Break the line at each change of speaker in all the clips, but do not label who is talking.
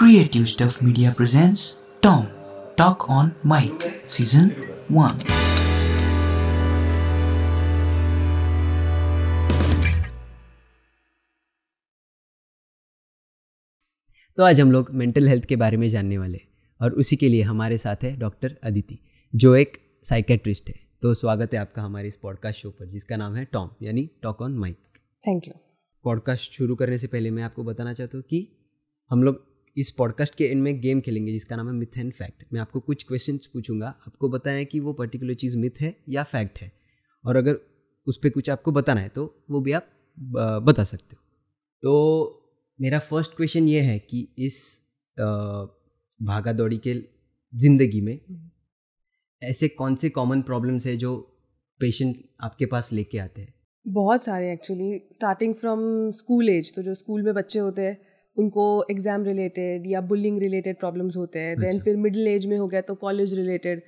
Creative Stuff Media presents Tom Talk on Mic Season 1.
तो आज हम लोग मेंटल हेल्थ के बारे में जानने वाले हैं और उसी के लिए हमारे साथ है डॉक्टर अदिति जो एक साइकेट्रिस्ट है। तो स्वागत है आपका हमारे इस पॉडकास्ट शो पर जिसका नाम है टॉम यानी talk on mic.
Thank you.
Podcast शुरू करने से पहले मैं आपको बताना चाहता हूँ कि हम लोग इस पॉडकास्ट के एंड में गेम खेलेंगे जिसका नाम है मिथ एंड फैक्ट। मैं आपको कुछ क्वेश्चंस पूछूंगा, आपको बताना कि वो पर्टिकुलर चीज़ मिथ है या फैक्ट है, और अगर उस पर कुछ आपको बताना है तो वो भी आप बता सकते हो। तो मेरा फर्स्ट क्वेश्चन ये है कि इस भागा दौड़ी के ज़िंदगी में ऐसे कौन से कॉमन प्रॉब्लम्स है जो पेशेंट आपके पास लेके आते हैं?
बहुत सारे actually, starting from school age. तो जो स्कूल में बच्चे होते हैं उनको एग्जाम रिलेटेड या बुलिंग रिलेटेड प्रॉब्लम्स होते हैं। देन फिर मिडिल एज में हो गया तो college related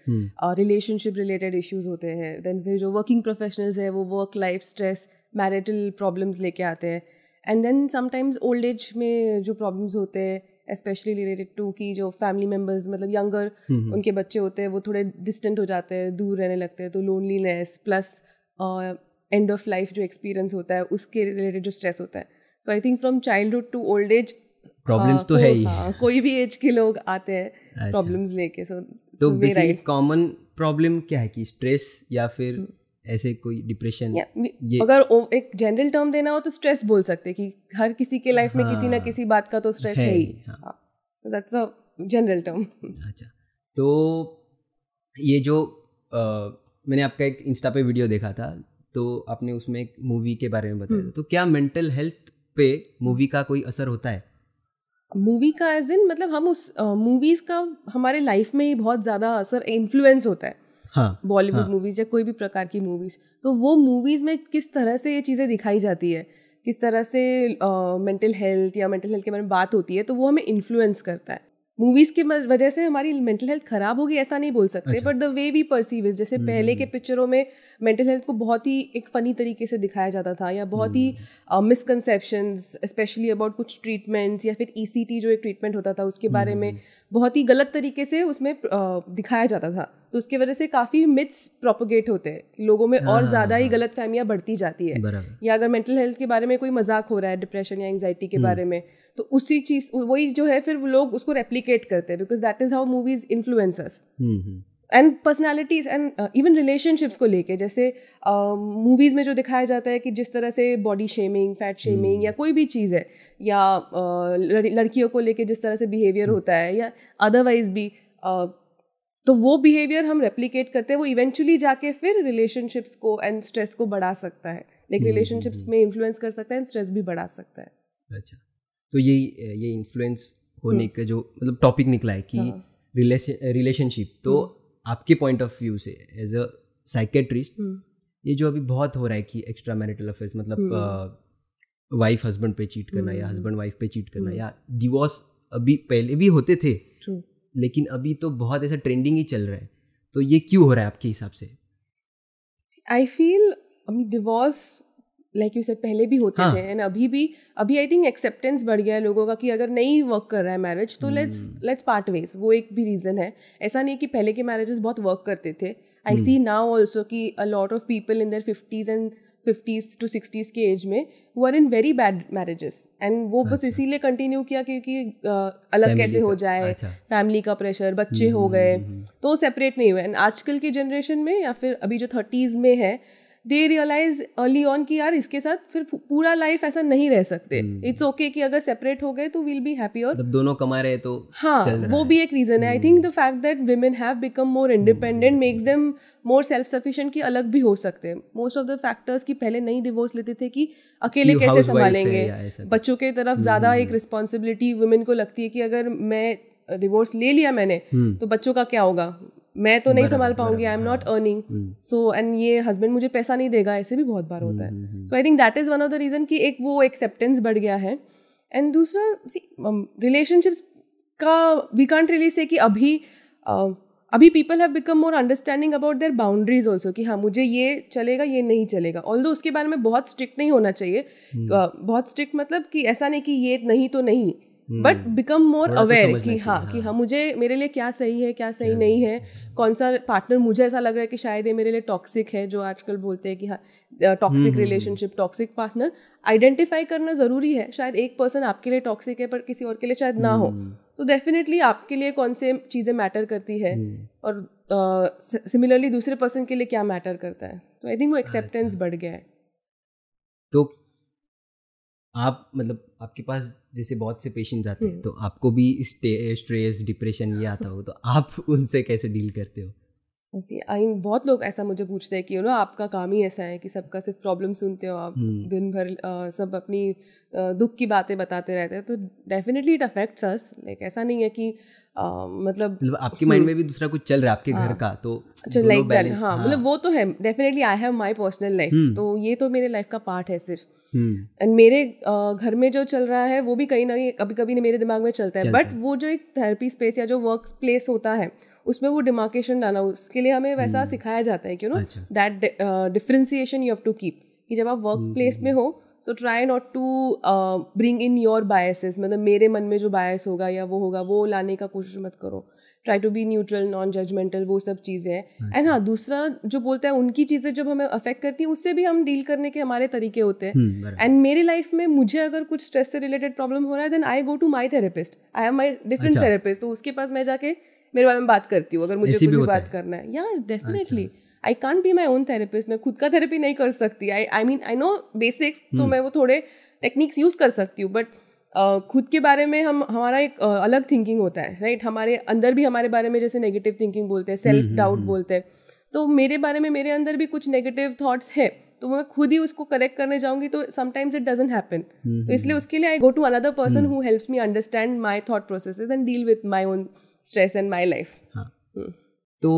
relationship related issues होते हैं। देन फिर जो वर्किंग प्रोफेशनल्स है वो work life stress, marital problems लेके आते हैं। And then sometimes old age में जो प्रॉब्लम्स होते हैं स्पेशली रिलेटेड टू कि जो फैमिली मेम्बर्स मतलब यंगर उनके बच्चे होते हैं वो थोड़े डिस्टेंट हो जाते हैं, दूर रहने लगते हैं, तो loneliness plus end of life जो एक्सपीरियंस होता है उसके रिलेटेड जो स्ट्रेस होता है। So I think from childhood to old age
problems तो है ही।
कोई भी एज के लोग आते हैं प्रॉब्लम्स लेके।
तो बेसिकली कॉमन प्रॉब्लम क्या है कि स्ट्रेस या फिर ऐसे कोई डिप्रेशन?
अगर एक जनरल टर्म देना हो तो स्ट्रेस बोल सकते हैं कि हर किसी के लाइफ में किसी ना किसी बात का तो स्ट्रेस है ही। That's a general term.
अच्छा, तो ये जो मैंने आपका एक इंस्टा पे वीडियो देखा था तो आपने उसमें एक मूवी के बारे में बताया था। तो क्या मेंटल हेल्थ पे मूवी का कोई असर होता है?
मूवी का एज इन मतलब हम उस मूवीज का हमारे लाइफ में ही बहुत ज़्यादा असर इन्फ्लुएंस होता है।
हाँ,
बॉलीवुड मूवीज़ या कोई भी प्रकार की मूवीज़, तो वो मूवीज़ में किस तरह से ये चीज़ें दिखाई जाती है, किस तरह से मेंटल हेल्थ या मेंटल हेल्थ के बारे में बात होती है, तो वो हमें इन्फ्लुएंस करता है। मूवीज़ की वजह से हमारी मेंटल हेल्थ ख़राब होगी ऐसा नहीं बोल सकते, but the way we perceive is, जैसे पहले के पिक्चरों में मेंटल हेल्थ को बहुत ही एक फ़नी तरीके से दिखाया जाता था, या बहुत ही मिसकंसेप्शंस स्पेशली अबाउट कुछ ट्रीटमेंट्स, या फिर ECT जो एक ट्रीटमेंट होता था उसके बारे में बहुत ही गलत तरीके से उसमें दिखाया जाता था। तो उसकी वजह से काफ़ी मिथ्स प्रोपोगेट होते हैं लोगों में, और ज़्यादा ही गलत फहमियाँ बढ़ती जाती है। या अगर मेंटल हेल्थ के बारे में कोई मजाक हो रहा है, डिप्रेशन या एंग्जाइटी के बारे में, तो उसी चीज़ वही जो है फिर लोग उसको रेप्लिकेट करते हैं, because that is how movies influence us and personalities and even relationships को लेके। जैसे मूवीज़ में जो दिखाया जाता है कि जिस तरह से बॉडी शेमिंग, फैट शेमिंग या कोई भी चीज़ है, या लड़कियों को लेके जिस तरह से बिहेवियर होता है या अदरवाइज भी, तो वो बिहेवियर हम रेप्लिकेट करते हैं, वो इवेंचुअली जाके फिर रिलेशनशिप्स को एंड स्ट्रेस को बढ़ा सकता है। लाइक रिलेशनशिप्स में इन्फ्लुएंस कर सकता है एंड स्ट्रेस भी बढ़ा सकता है।
अच्छा, तो ये इन्फ्लुएंस होने का जो मतलब टॉपिक निकला है कि रिलेशनशिप, तो आपके पॉइंट ऑफ व्यू से एज अ साइकेट्रिस्ट ये जो अभी बहुत हो रहा है कि एक्स्ट्रा मैरिटल अफेयर्स मतलब वाइफ हस्बैंड पे चीट करना या हस्बैंड वाइफ पे चीट करना या डिवोर्स, अभी पहले भी होते थे लेकिन अभी तो बहुत ऐसा ट्रेंडिंग ही चल रहा है, तो ये क्यों हो रहा है आपके हिसाब से?
I feel divorce like you said पहले भी होते थे एंड अभी आई थिंक एक्सेप्टेंस बढ़ गया है लोगों का कि अगर नहीं वर्क कर रहा है मैरिज तो लेट्स पार्ट वेज। वो एक भी रीज़न है। ऐसा नहीं कि पहले के मैरिजेस बहुत वर्क करते थे। आई सी नाउ ऑल्सो कि a lot of people in their 50s to 60s के एज में were in very bad marriages, and वो बस इसीलिए कंटिन्यू किया क्योंकि अलग कैसे हो जाए, फैमिली का प्रेशर, बच्चे हो गए तो सेपरेट नहीं हुए। एंड आजकल की जनरेशन में या फिर अभी जो 30s में है, दे रियलाइज अर्ली ऑन कि यार इसके साथ फिर पूरा लाइफ ऐसा नहीं रह सकते। इट्स ओके कि अगर सेपरेट हो गए तो विल बी हैप्पी, और
दोनों कमा रहे तो
वो भी एक रीजन है। I think the fact that women have become more independent makes them more self sufficient कि अलग भी हो सकते हैं। मोस्ट ऑफ द फैक्टर्स की पहले नहीं डिवोर्स लेते थे कि अकेले कैसे संभालेंगे बच्चों के तरफ ज़्यादा एक रिस्पॉन्सिबिलिटी वुमेन को लगती है कि अगर मैं डिवोर्स ले लिया मैंने तो बच्चों का क्या होगा, मैं तो नहीं संभाल पाऊंगी, आई am not earning, so and ये हस्बैंड मुझे पैसा नहीं देगा, ऐसे भी बहुत बार होता है। So I think that is one of the reason कि एक वो एक्सेप्टेंस बढ़ गया है। एंड दूसरा रिलेशनशिप्स का वी कांट रियली से कि अभी people have become more understanding about their boundaries also कि हाँ मुझे ये चलेगा ये नहीं चलेगा। ऑल्दो उसके बारे में बहुत स्ट्रिक्ट नहीं होना चाहिए। बहुत स्ट्रिक्ट मतलब कि ऐसा नहीं कि ये नहीं तो नहीं, बट बिकम मोर
थोड़ा तो
अवेयर
समझना
कि
चाहिए,
हाँ कि हाँ मुझे मेरे लिए क्या सही है क्या सही नहीं है, कौन सा पार्टनर मुझे ऐसा लग रहा है कि शायद ये मेरे लिए टॉक्सिक है, जो आजकल बोलते हैं कि हाँ toxic relationship toxic partner identify करना ज़रूरी है। शायद एक पर्सन आपके लिए टॉक्सिक है पर किसी और के लिए शायद ना हो, तो डेफिनेटली आपके लिए कौन से चीज़ें मैटर करती है और सिमिलरली दूसरे पर्सन के लिए क्या मैटर करता है। तो आई थिंक वो एक्सेप्टेंस बढ़ गया है।
तो आप मतलब आपके पास जैसे बहुत से पेशेंट आते हैं, तो आपको भी स्ट्रेस डिप्रेशन ये आता हो, तो आप उनसे कैसे डील करते हो?
ऐसी आई बहुत लोग ऐसा मुझे पूछते हैं कि आपका काम ही ऐसा है कि सबका सिर्फ प्रॉब्लम सुनते हो आप, दिन भर सब अपनी दुख की बातें बताते रहते हैं। तो definitely it affects us. Like ऐसा नहीं है कि मतलब
आपके माइंड में भी दूसरा कुछ चल रहा है आपके घर का, तो
लाइक दैट। हाँ मतलब वो तो है definitely. I have my personal life, तो ये तो मेरे लाइफ का पार्ट है सिर्फ। एंड मेरे घर में जो चल रहा है वो भी कहीं ना कहीं कभी कभी मेरे दिमाग में चलता है, बट वो जो एक थेरेपी स्पेस या जो वर्क प्लेस होता है उसमें वो डिमार्केशन डालना, उसके लिए हमें वैसा सिखाया जाता है कि that differentiation you have to keep, कि जब आप वर्क प्लेस में हो so try not to bring in your biases, मतलब मेरे मन में जो बायस होगा या वो होगा वो लाने का कोशिश मत करो। Try to be neutral, non judgemental, वो सब चीज़ें हैं। एंड हाँ दूसरा जो बोलता है उनकी चीज़ें जब हमें अफेक्ट करती हैं उससे भी हम डील करने के हमारे तरीके होते हैं। एंड मेरी लाइफ में मुझे अगर कुछ स्ट्रेस से रिलेटेड प्रॉब्लम हो रहा है then I go to my therapist. I have my different therapist, तो उसके पास मैं जाके मेरे बारे में बात करती हूँ अगर मुझे कुछ भी बात करना है। या definitely I can't be my own therapist. मैं खुद का थेरेपी नहीं कर सकती। I mean I know basics, तो मैं वो थोड़े टेक्निक्स यूज़ कर सकती हूँ, बट खुद के बारे में हमारा एक अलग थिंकिंग होता है, राइट। हमारे अंदर भी हमारे बारे में जैसे नेगेटिव थिंकिंग बोलते हैं, सेल्फ डाउट बोलते हैं, तो मेरे बारे में मेरे अंदर भी कुछ नेगेटिव थॉट्स है, तो मैं खुद ही उसको करेक्ट करने जाऊंगी तो समटाइम्स इट डजंट हैपन। तो इसलिए उसके लिए I go to another person who helps me understand my thought processes and deal with my own stress and my life.
तो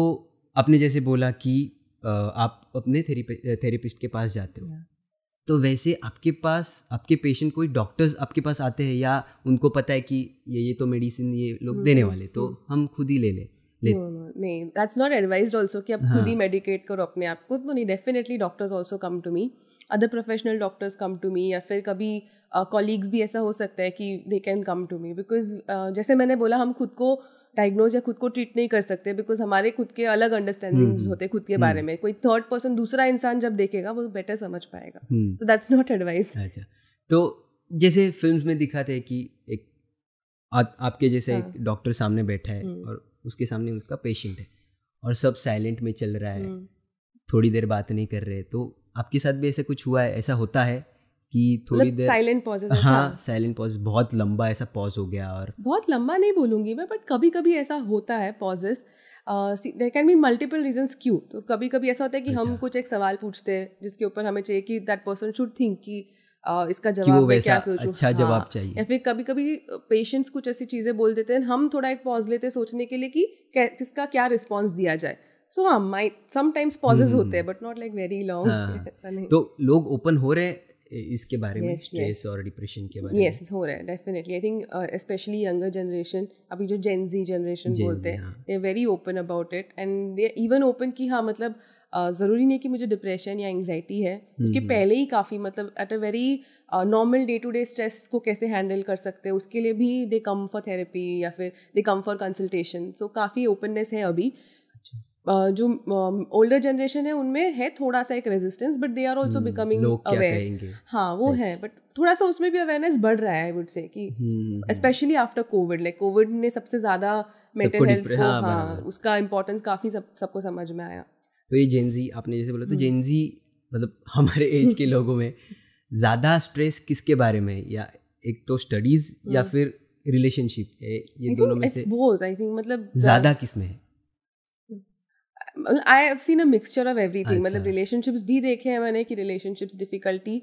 आपने जैसे बोला कि आप अपने थेरेपिस्ट के पास जाते हो, तो वैसे आपके पास आपके पेशेंट कोई डॉक्टर्स आपके पास आते हैं या उनको पता है कि ये तो मेडिसिन ये लोग देने वाले, तो हम खुद ही ले
नहीं, दैट्स नॉट एडवाइज्ड ऑल्सो कि आप खुद ही मेडिकेट करो अपने आप को। तो नहीं, definitely doctors also come to me, other professional doctors come to me, या फिर कभी कॉलीग्स भी ऐसा हो सकता है कि they can come to me, because जैसे मैंने बोला हम खुद को डायग्नोज या खुद को ट्रीट नहीं कर सकते, बिकॉज हमारे खुद के अलग अंडरस्टैंडिंग्स होते हैं खुद के बारे में। कोई थर्ड पर्सन दूसरा इंसान जब देखेगा वो बेटर समझ पाएगा, सो दैट्स नॉट एडवाइज्ड।
अच्छा, तो जैसे फिल्म्स में दिखाते हैं कि एक आपके जैसे एक डॉक्टर सामने बैठा है और उसके सामने उसका पेशेंट है और सब साइलेंट में चल रहा है, थोड़ी देर बात नहीं कर रहे, तो आपके साथ भी ऐसा कुछ हुआ है? ऐसा होता है कि थोड़ी देर
साइलेंट पॉजेस?
हाँ, साइलेंट पॉज, बहुत लंबा ऐसा पॉज हो गया। और
बहुत लंबा नहीं बोलूँगी मैं, बट कभी कभी ऐसा होता है pauses. There can be multiple reasons क्यों। तो कभी कभी ऐसा होता है कि हम कुछ एक सवाल पूछते हैं जिसके ऊपर हमें चाहिए कि दैट पर्सन शुड थिंक कि इसका जवाब मैं क्या सोचूं,
अच्छा जवाब चाहिए।
या फिर कभी कभी पेशेंट्स कुछ ऐसी चीज़ें बोल देते हैं, हम थोड़ा एक पॉज लेते हैं सोचने के लिए कि किसका क्या रिस्पॉन्स दिया जाए। सो हाँ, माई समटाइम्स पॉजेज होते हैं but not like very long. ऐसा नहीं।
तो लोग ओपन हो रहे हैं इसके बारे में, स्ट्रेस और डिप्रेशन के बारे में?
यस, हो रहा है definitely. I think specially younger generation, अभी जो जेन जी जनरेशन बोलते हैं, they are very open about it and they even open कि हाँ मतलब ज़रूरी नहीं कि मुझे डिप्रेशन या एंग्जाइटी है, उसके पहले ही काफ़ी मतलब at a very normal day to day stress को कैसे हैंडल कर सकते हैं उसके लिए भी दे कम फॉर थेरेपी या फिर दे कम फॉर कंसल्टेशन। सो काफ़ी ओपननेस है अभी। जो ओल्डर जनरेशन है उनमें है थोड़ा सा एक resistance, but they are also becoming aware. हाँ वो है, बट थोड़ा सा उसमें भी अवेयरनेस बढ़ रहा है आई वुड से कि specially after Covid. Like Covid ने सबसे ज़्यादा मेंटल हेल्थ को उसका इम्पोर्टेंस काफ़ी सबको समझ में आया।
तो ये जेनजी आपने जैसे बोला, तो जेनजी मतलब हमारे एज के लोगों में ज़्यादा स्ट्रेस किसके बारे में, या एक तो स्टडीज़ या फिर रिलेशनशिप है, ये दोनों में से
आई थिंक मतलब
ज़्यादा किस में है?
I have seen a mixture of everything. मतलब रिलेशनशिप्स भी देखे हैं मैंने कि relationships difficulty,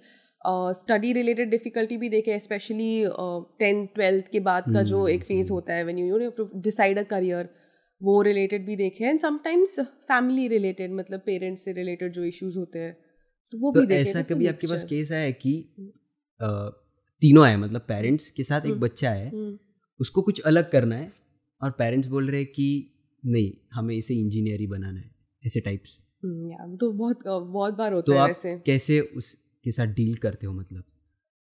study related difficulty भी देखे, स्पेशली 10th-12th के बाद का जो एक फेज होता है when you to decide a career, वो रिलेटेड भी देखे हैं। एंड समटाइम्स फैमिली रिलेटेड, मतलब पेरेंट्स से रिलेटेड जो इश्यूज होते हैं, तो वो भी देखे।
ऐसा कभी आपके पास केस आया है कि तीनों आए, मतलब पेरेंट्स के साथ एक बच्चा है, उसको कुछ अलग करना है और पेरेंट्स बोल रहे हैं कि नहीं हमें इसे इंजीनियर ही बनाना है, ऐसे टाइप्स?
तो बहुत बार होता है। वैसे
कैसे उसके साथ डील करते हो? मतलब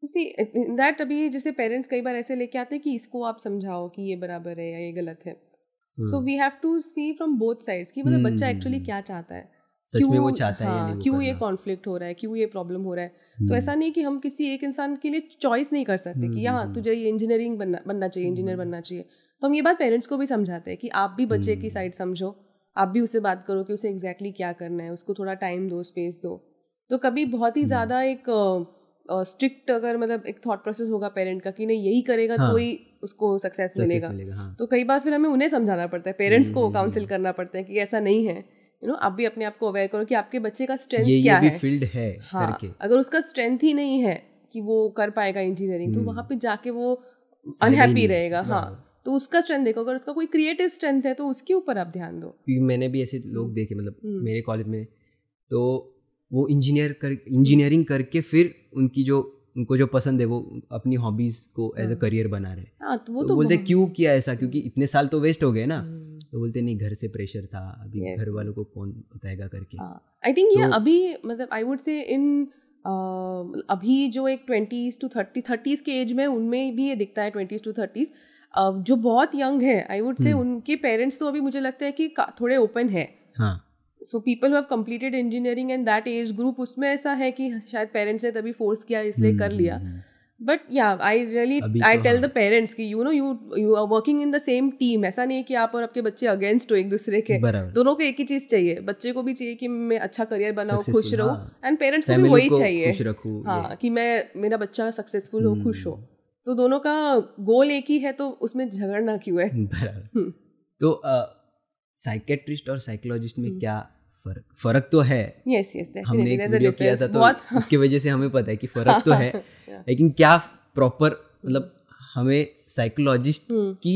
सी इन दैट अभी जैसे पेरेंट्स कई बार ऐसे लेके आते हैं कि इसको आप समझाओ कि ये बराबर है या ये गलत है, so we have to see from both sides कि मतलब बच्चा एक्चुअली क्या चाहता है,
सच में वो चाहता है या नहीं,
क्यों ये कॉन्फ्लिक्ट हो रहा है, क्यों ये प्रॉब्लम हो रहा है। तो ऐसा नहीं कि हम किसी एक इंसान के लिए चॉइस नहीं कर सकते कि हाँ तुझे ये इंजीनियरिंग बनना चाहिए, इंजीनियर बनना चाहिए। तो हम ये बात पेरेंट्स को भी समझाते हैं कि आप भी बच्चे की साइड समझो, आप भी उससे बात करो कि उसे एग्जैक्टली क्या करना है, उसको थोड़ा टाइम दो, स्पेस दो। तो कभी बहुत ही ज़्यादा एक स्ट्रिक्ट अगर मतलब एक थॉट प्रोसेस होगा पेरेंट का कि नहीं यही करेगा तो ही उसको सक्सेस मिलेगा, तो कई बार फिर हमें उन्हें समझाना पड़ता है, पेरेंट्स को काउंसिल करना पड़ता है कि ऐसा नहीं है, आप भी अपने आप को अवेयर करो कि आपके बच्चे का स्ट्रेंथ क्या है,
फील्ड है
करके अगर उसका स्ट्रेंथ ही नहीं है कि वो कर पाएगा इंजीनियरिंग, तो वहाँ पे जाके वो अनहैप्पी रहेगा। हाँ, तो उसका स्ट्रेंथ देखो, अगर उसका कोई क्रिएटिव स्ट्रेंथ है तो उसके ऊपर आप ध्यान दो।
मैंने भी ऐसे लोग देखे, मतलब मेरे कॉलेज में तो वो इंजीनियरिंग करके फिर उनको जो पसंद है वो अपनी हॉबीज को एज अ करियर बना रहे।
हाँ, तो वो
तो बोलते क्यों किया ऐसा, क्योंकि इतने साल तो वेस्ट हो गए ना। तो बोलते नहीं, घर से प्रेशर था, अभी घर वालों को कौन बताएगा करके।
आई थिंक ये अभी मतलब आई वुड से इन अभी जो एक 20s to 30s के एज में उनमें भी ये दिखता है, 20s to 30s जो बहुत यंग है, आई वुड से उनके पेरेंट्स तो अभी मुझे लगता है कि थोड़े ओपन है।
हाँ,
so people who have completed engineering and that age group, उसमें ऐसा है कि शायद पेरेंट्स ने तभी फोर्स किया इसलिए कर लिया। बट या आई टेल द पेरेंट्स कि you are working in the same team. ऐसा नहीं है कि आप और आपके बच्चे अगेंस्ट हो एक दूसरे के, दोनों को एक ही चीज चाहिए। बच्चे को भी चाहिए कि मैं अच्छा करियर बनाऊं, खुश रहूं, एंड पेरेंट्स को भी वही चाहिए, हाँ, कि मेरा बच्चा सक्सेसफुल हो, खुश हो। तो दोनों का गोल एक ही है, तो उसमें झगड़ना क्यों है।
तो साइकेट्रिस्ट और साइकोलॉजिस्ट में क्या फर्क तो है।
यस
हमने एक वीडियो किया था तो उसकी वजह से हमें पता है कि फर्क तो है, लेकिन क्या प्रॉपर मतलब हमें साइकोलॉजिस्ट की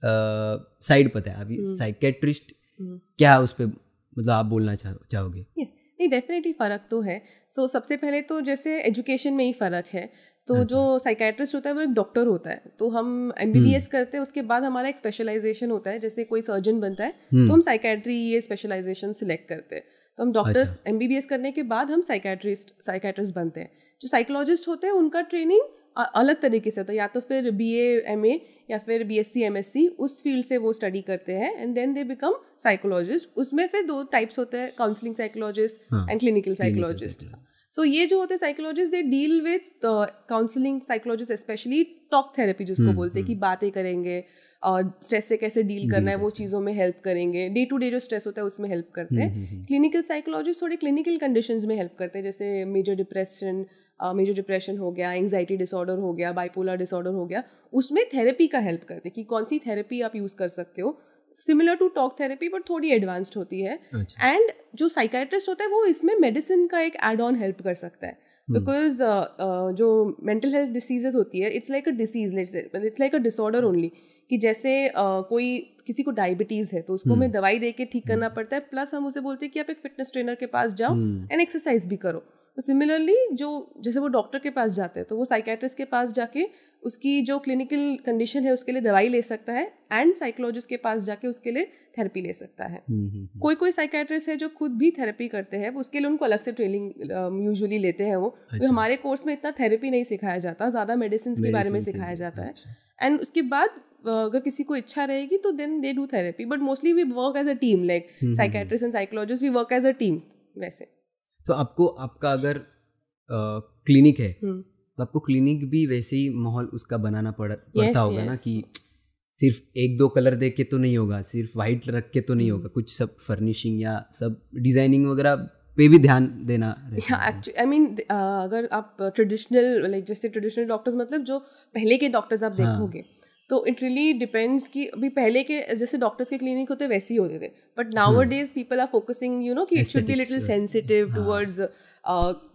साइड पता है। अभी साइकेट्रिस्ट क्या उस पर मतलब आप बोलना चाहोगे?
यस, नहीं, डेफिनेटली फ़र्क तो है। सो सबसे पहले तो जैसे एजुकेशन में ही फ़र्क है। तो जो साइकेट्रिस्ट होता है वो एक डॉक्टर होता है, तो हम MBBS करते हैं, उसके बाद हमारा एक स्पेशलाइजेशन होता है। जैसे कोई सर्जन बनता है तो हम साइकेट्री ये स्पेशलाइजेशन सिलेक्ट करते हैं। तो हम डॉक्टर्स MBBS करने के बाद हम साइकेट्रिस्ट बनते हैं। जो साइकोलॉजिस्ट होते हैं उनका ट्रेनिंग अलग तरीके से होता है, या तो फिर BA MA या फिर BSc MSc उस फील्ड से वो स्टडी करते हैं and then they become psychologist. उसमें फिर 2 टाइप्स होते हैं, counselling psychologist and clinical psychologist. So ये जो होते हैं psychologist, they deal with counselling psychologist, specially talk therapy जिसको बोलते हैं, कि बातें करेंगे और स्ट्रेस से कैसे डील करना है वो चीज़ों में हेल्प करेंगे। डे टू डे जो स्ट्रेस होता है उसमें हेल्प करते हैं। क्लिनिकल साइकोलॉजिस्ट थोड़े क्लिनिकल कंडीशंस में हेल्प करते हैं, जैसे मेजर डिप्रेशन हो गया, एंग्जाइटी डिसऑर्डर हो गया, बाइपोलर डिसऑर्डर हो गया, उसमें थेरेपी का हेल्प करते हैं कि कौन सी थेरेपी आप यूज़ कर सकते हो, similar to talk therapy but थोड़ी एडवांस्ड होती है। एंड जो साइकाइट्रिस्ट होता है वो इसमें मेडिसिन का एक एड ऑन हेल्प कर सकता है, बिकॉज जो मेंटल हेल्थ डिसीजेज होती है, it's like a disease, it's like a disorder only. कि जैसे कोई किसी को डायबिटीज़ है तो उसको हमें दवाई दे के ठीक करना पड़ता है, प्लस हम उसे बोलते हैं कि आप एक फिटनेस ट्रेनर के पास जाओ एंड एक्सरसाइज भी करो। तो सिमिलरली जैसे वो डॉक्टर के पास जाते हैं तो वो साइकेट्रिस्ट के पास जाके उसकी जो क्लिनिकल कंडीशन है उसके लिए दवाई ले सकता है, एंड साइकोलॉजिस्ट के पास जाके उसके लिए थेरेपी ले सकता है। कोई साइकेट्रिस्ट है जो खुद भी थेरेपी करते हैं, उसके लिए उनको अलग से ट्रेनिंग यूजुअली लेते हैं वो। तो हमारे कोर्स में इतना थेरेपी नहीं सिखाया जाता, ज़्यादा मेडिसिन के बारे में सिखाया जाता है। एंड उसके बाद अगर किसी को इच्छा रहेगी तो then they do therapy, but mostly we work as a team, like psychiatrist and psychologist we work as a team वैसे। तो
आपका अगर क्लिनिक है तो आपको क्लिनिक भी वैसे ही माहौल उसका बनाना पड़ता होगा ना, कि सिर्फ 1-2 कलर देख के तो नहीं होगा, सिर्फ वाइट रख के तो नहीं होगा, कुछ सब फर्निशिंग या सब डिजाइनिंग वगैरह पे भी ध्यान देना रहता है।
एक्चुअली आई मीन अगर आप ट्रेडिशनल लाइक जैसे ट्रेडिशनल डॉक्टर्स मतलब जो पहले के डॉक्टर्स आप देखोगे तो इट रियली डिपेंड्स कि अभी पहले के जैसे डॉक्टर्स के क्लिनिक होते वैसे ही होते थे, but nowadays people are focusing you know कि it should be little sensitive towards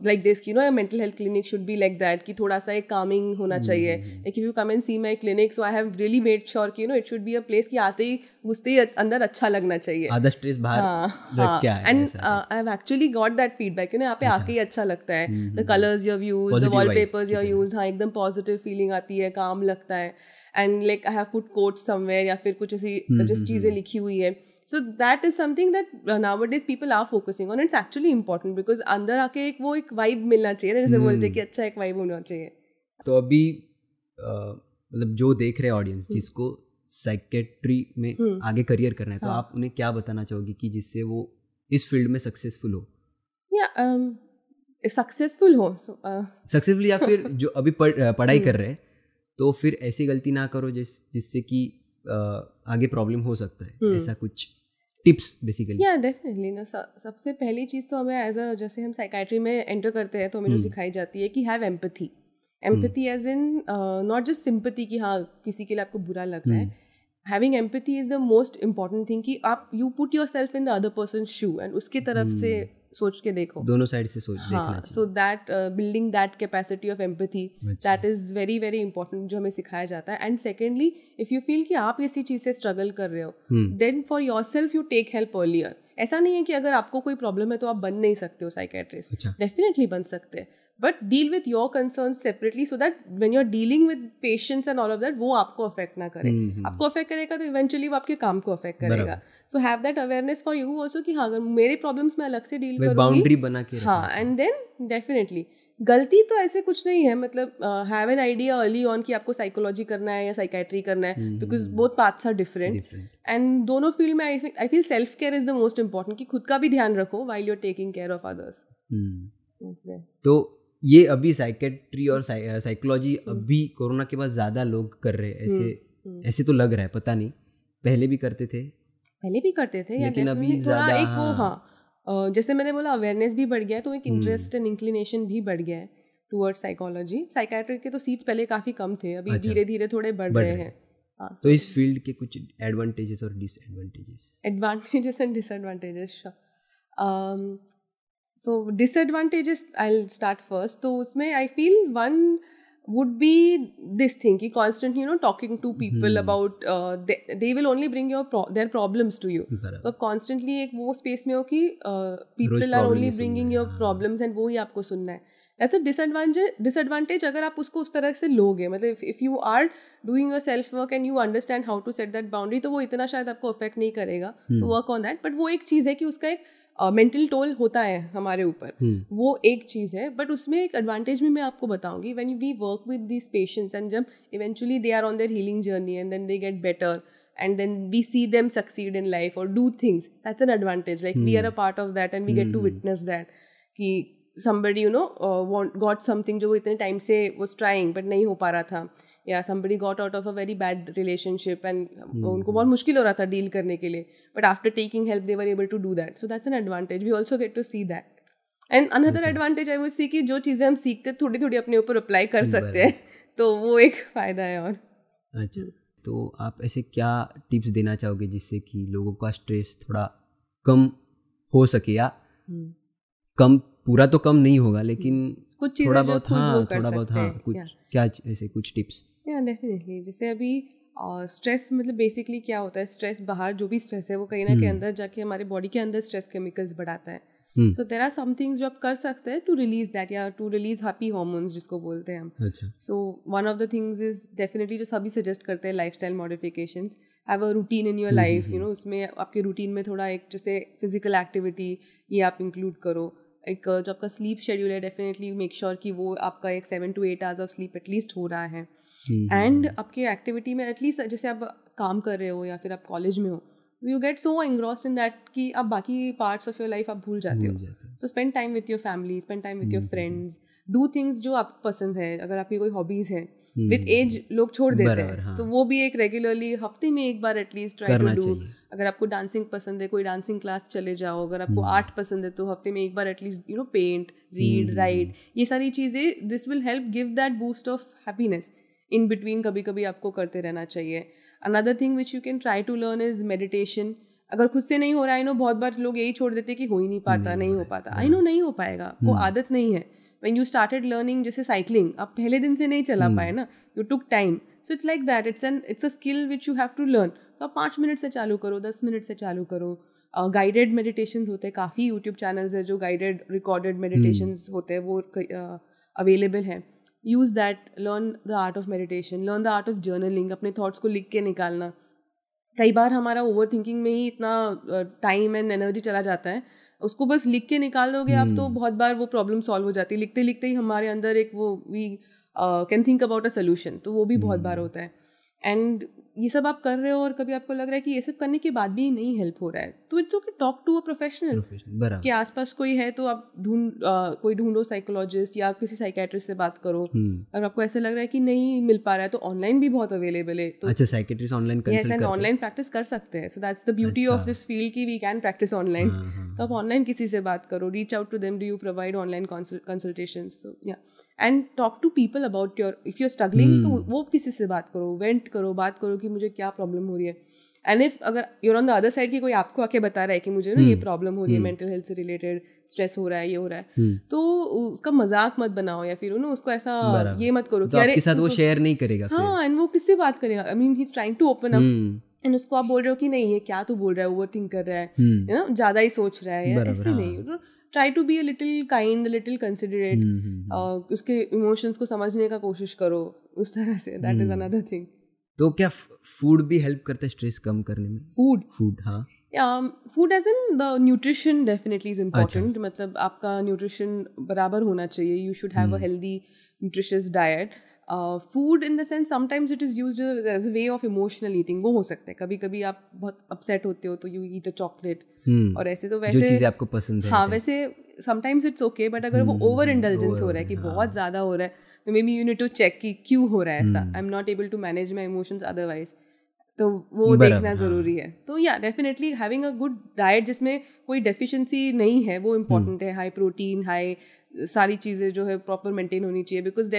like this, you know mental health clinic should be like that, कि थोड़ा सा एक कामिंग होना चाहिए। Like if you come and see my clinic, so I have really made sure कि you know it should be a place कि आते ही घुसते ही अंदर अच्छा लगना चाहिए,
आधा स्ट्रेस बाहर रख के आए।
And I have actually got that feedback, you know यहाँ पे आके ही अच्छा लगता है, the colours you have used, the wallpapers you have used, हाँ एकदम पॉजिटिव फीलिंग आती है, काम लगता है। And like I have put quotes somewhere या फिर कुछ ऐसी जिस चीज़ें लिखी हुई है। So that is something that nowadays people are focusing on. It's actually important because अंदर आके एक वाइब मिलना चाहिए, जैसे बोलते हैं कि अच्छा एक वाइब होना चाहिए।
तो अभी मतलब जो देख रहे ऑडियंस जिसको साइकेट्री में आगे करियर करना है, तो आप उन्हें क्या बताना चाहोगे कि जिससे वो इस फील्ड में सक्सेसफुल हो?
सक्सेसफुल हो
सक्सेसफुल या फिर जो अभी पढ़ाई कर रहे हैं, तो फिर ऐसी गलती ना करो जिससे कि आगे प्रॉब्लम हो सकता है, ऐसा कुछ टिप्स बेसिकली?
या डेफिनेटली ना, सबसे पहली चीज़ तो हमें एज अ, जैसे हम साइकाइट्री में एंटर करते हैं तो हमें जो सिखाई जाती है कि have empathy as in not just sympathy कि हाँ किसी के लिए आपको बुरा लग रहा है. Having empathy is the most important thing कि आप you put your self in the other person shoe and उसकी तरफ से सोच के देखो,
दोनों साइड से सोच देखना चाहिए.
So that building that capacity of empathy, that is very very important जो हमें सिखाया जाता है. And secondly, if you feel कि आप इसी चीज़ से स्ट्रगल कर रहे हो, then for yourself you take help earlier. ऐसा नहीं है कि अगर आपको कोई प्रॉब्लम है तो आप बन नहीं सकते हो साइकेट्रिस्ट, डेफिनेटली बन सकते हैं, but deal with your concern separately so that when you are dealing with patients and all of that वो आपको अफेक्ट ना करे. आपको अफेक्ट करेगा तो इवेंचुअली वो आपके काम को अफेक्ट करेगा. So have that awareness for you also कि हाँ अगर मेरे प्रॉब्लम्स मैं अलग से डील करूँगी,
बाउंड्री बना के,
हाँ, एंड देन डेफिनेटली गलती तो ऐसे कुछ नहीं है. मतलब have an idea early on कि आपको साइकोलॉजी करना है या साइकेट्री करना है, because both paths are different. And दोनों फील्ड में I feel self care is the most important कि खुद का भी ध्यान रखो while you are taking care of others.
तो ये अभी साइकेट्री और साइकोलॉजी अभी कोरोना के बाद ज़्यादा लोग कर रहे हैं, ऐसे तो लग रहा है, पता नहीं पहले भी करते थे
लेकिन अभी ज़्यादा एक वो, हाँ, जैसे मैंने बोला अवेयरनेस भी बढ़ गया है, तो एक इंटरेस्ट एंड इंक्लिनेशन भी बढ़ गया है टुवर्ड्स साइकोलॉजी. साइकेट्री के तो सीट्स पहले काफ़ी कम थे, अभी धीरे धीरे थोड़े बढ़ रहे हैं.
तो इस फील्ड के कुछ एडवांटेजेस और
advantages and disadvantages. So disadvantages, I'll start first. तो उसमें I feel one would be this thing कि constantly talking to people about they will only bring their problems to you. तो अब constantly एक वो space में हो कि people are only bringing your problems and वो ही आपको सुनना है. That's a disadvantage अगर आप उसको उस तरह से लोगे. मतलब if you are doing your self work and you understand how to set that boundary, तो वो इतना शायद आपको affect नहीं करेगा. तो work on that. But वो एक चीज़ है कि उसका एक मेंटल टोल होता है हमारे ऊपर, वो एक चीज़ है. बट उसमें एक एडवांटेज भी मैं आपको बताऊंगी. When we work with these patients and जब eventually they are on their healing journey and then they get better and then we see them succeed in life और do things, that's an advantage. Like we are a part of that and we get to witness that कि somebody got something जो वो इतने time से was trying but नहीं हो पा रहा था, या somebody got out of a very bad relationship and उनको बहुत मुश्किल हो रहा था डील करने के लिए, but after taking help they were able to do that. So that's an advantage. We also get to see that. And another advantage I would see कि जो चीज़ें हम सीखते थोड़ी थोड़ी अपने ऊपर अप्लाई कर सकते हैं, तो वो एक फ़ायदा है. और
अच्छा, तो आप ऐसे क्या टिप्स देना चाहोगे जिससे कि लोगों का स्ट्रेस थोड़ा कम हो सके, या कम पूरा तो कम नहीं होगा लेकिन
कुछ
थोड़ा बहुत, कुछ क्या ऐसे कुछ टिप्स?
या डेफिनेटली, जैसे अभी स्ट्रेस मतलब बेसिकली क्या होता है, स्ट्रेस बाहर जो भी स्ट्रेस है वो कहीं ना कहीं अंदर जाके हमारे बॉडी के अंदर स्ट्रेस केमिकल्स बढ़ाता है. So there are some things जो आप कर सकते हैं टू रिलीज दैट, या टू रिलीज हैप्पी हार्मोन्स जिसको बोलते हैं हम. So one of the things is definitely जो सभी सजेस्ट करते हैं lifestyle modifications. Have a routine in your life, उसमें आपके रूटीन में थोड़ा एक जैसे फिजिकल एक्टिविटी ये आप इंक्लूड करो. एक जो आपका स्लीप शेड्यूल है, डेफिनेटली मेक श्योर कि वो आपका एक 7 to 8 hours of sleep at least हो रहा है. एंड आपकी एक्टिविटी में एटलीस्ट जैसे आप काम कर रहे हो या फिर आप कॉलेज में हो, you get so engrossed in that कि आप बाकी पार्ट्स ऑफ योर लाइफ आप भूल जाते हो. So spend time with your family, spend time with your friends, do things जो आपको पसंद है. अगर आपकी कोई हॉबीज़ है, विथ एज लोग छोड़ देते हैं, हाँ. तो वो भी एक रेगुलरली हफ्ते में एक बार एटलीस्ट ट्राई टू डू. अगर आपको डांसिंग पसंद है, कोई डांसिंग क्लास चले जाओ. अगर आपको आर्ट पसंद है तो हफ्ते में एक बार एटलीस्ट पेंट, रीड, राइट, ये सारी चीज़ें this will help give that boost of happiness. In between कभी कभी आपको करते रहना चाहिए. Another thing which you can try to learn is meditation. अगर खुद से नहीं हो रहा, आई नो बहुत बार लोग यही छोड़ देते कि हो ही नहीं पाता, नहीं हो पाता. आई नो नहीं हो पाएगा, वो आदत नहीं है. When you started learning जैसे साइकिलिंग, आप पहले दिन से नहीं चला पाए ना, you took time. So it's like that. It's a skill which you have to learn. तो आप 5 मिनट से चालू करो, 10 मिनट से चालू करो. गाइडेड मेडिटेशंस होते हैं, काफ़ी यूट्यूब चैनल्स है जो गाइडेड रिकॉर्डेड मेडिटेशंस होते हैं, वो अवेलेबल है. Use that, learn the art of meditation, learn the art of journaling, अपने थॉट्स को लिख के निकालना. कई बार हमारा ओवर थिंकिंग में ही इतना टाइम एंड एनर्जी चला जाता है, उसको बस लिख के निकाल दोगे आप तो बहुत बार वो प्रॉब्लम सॉल्व हो जाती है. लिखते लिखते ही हमारे अंदर एक वो we can think about a solution, तो वो भी बहुत बार होता है। एंड ये सब आप कर रहे हो और कभी आपको लग रहा है कि ये सब करने के बाद भी नहीं हेल्प हो रहा है, तो it's okay, talk to a professional. कि आसपास कोई है तो आप कोई ढूंढो, साइकोलॉजिस्ट या किसी साइकेट्रिस्ट से बात करो। अगर आपको ऐसा लग रहा है कि नहीं मिल पा रहा है तो ऑनलाइन भी बहुत अवेलेबल है। तो
अच्छा, साइकेट्रिस्ट ऑनलाइन कंसल्ट करते हैं,
ऑनलाइन प्रैक्टिस कर सकते हैं। So that's the beauty of this field कि वी कैन प्रैक्टिस ऑनलाइन। तो आप ऑनलाइन किसी से बात करो, reach out to them, do you provide online consultations, या and talk to people about your, if you are struggling तो वो किसी से बात करो, वेंट करो, बात करो कि मुझे क्या प्रॉब्लम हो रही है। एंड इफ अगर you're on the other side कि कोई आपको आके बता रहा है कि मुझे ना ये प्रॉब्लम हो रही है, मेंटल हेल्थ से रिलेटेड, स्ट्रेस हो रहा है, ये हो रहा है, तो उसका मजाक मत बनाओ या फिर उसको ऐसा ये मत करो कि अरे
आपके साथ वो शेयर नहीं करेगा।
हाँ, एंड वो किससे बात करेगा? I mean he is trying to open up and उसको आप बोल रहे हो कि नहीं ये क्या तू बोल रहा है, ओवर थिंक कर रहा है, यू नो, ज्यादा ही सोच रहा है, ऐसे नहीं। Try to be a little kind, little considerate, उसके इमोशंस को समझने का कोशिश करो उस तरह से। That is another thing.
तो क्या फूड भी हेल्प करता है स्ट्रेस कम करने में? फूड हाँ,
food as in the nutrition definitely is important. मतलब आपका न्यूट्रिशन बराबर होना चाहिए, you should have a healthy nutritious diet. Food in the sense sometimes it is used as a way of emotional eating. वो हो सकता है कभी कभी आप बहुत अपसेट होते हो तो यू ईट अ चॉकलेट, और ऐसे तो वैसे
जो चीज़ें आपको पसंद है।
हाँ, वैसे समटाइम्स इट्स ओके, बट अगर वो ओवर इंडल्जेंस हो रहा है कि बहुत ज़्यादा हो रहा है, तो maybe you need to check कि क्यों हो रहा है ऐसा। I am not able to manage my emotions otherwise, तो वो देखना ज़रूरी है। तो या definitely having a good diet जिसमें कोई डेफिशिएंसी नहीं है वो इम्पॉर्टेंट है। हाई प्रोटीन, हाई सारी चीज़ें जो है प्रॉपर मेंटेन होनी चाहिए, बिकॉज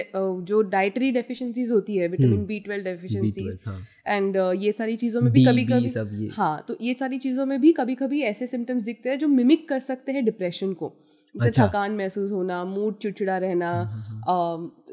जो डाइटरी डेफिशिएंसीज होती है, विटामिन B12 डेफिशिएंसीज एंड ये सारी चीज़ों में भी कभी कभी, हाँ, तो ये सारी चीज़ों में भी कभी कभी ऐसे सिम्टम्स दिखते हैं जो मिमिक कर सकते हैं डिप्रेशन को, जैसे थकान महसूस होना, मूड चिड़चिड़ा रहना,